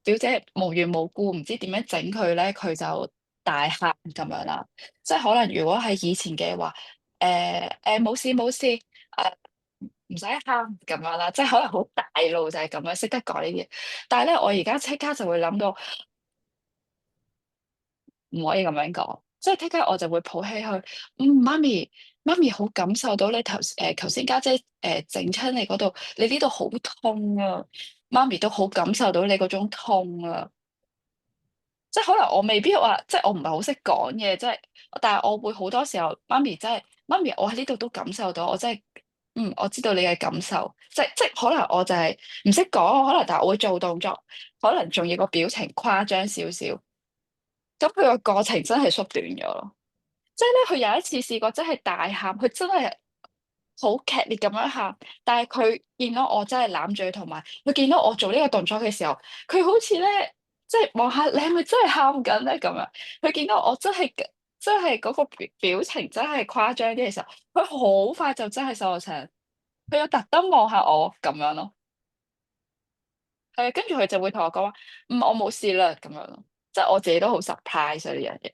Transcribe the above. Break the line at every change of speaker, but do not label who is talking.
表姐無緣無故唔知點樣整佢咧，佢就大喊咁樣啦。即係可能如果係以前嘅話，冇事冇事，唔使喊咁樣啦，即係可能好大路就係咁樣識得講呢啲嘢。但係咧，我而家即刻就會諗到唔可以咁樣講，即係即刻我就會抱起佢，媽咪媽咪好感受到你頭先家姐整親你嗰度，你呢度好痛啊，媽咪都好感受到你嗰種痛啊。即係可能我未必話，即係我唔係好識講嘢，即係，但係我會好多時候，媽咪真係，媽咪我喺呢度都感受到，我真係，我知道你嘅感受，即係可能我就係唔識講，可能但係我會做動作，可能仲要個表情誇張少少，咁佢個過程真係縮短咗咯。即係咧，佢有一次試過真係大喊，佢真係好劇烈咁樣喊，但係佢見到我真係攬住佢，同埋佢見到我做呢個動作嘅時候，佢好似咧，即係望下你係咪真係喊緊咧咁樣。佢見到我真係嗰個表情真係誇張啲嘅時候，佢好快就真係收咗聲，佢有特登望下我咁樣咯。係啊，跟住佢就會同我講話，我冇事啦咁樣咯。即係我自己都好 surprise 呢樣嘢。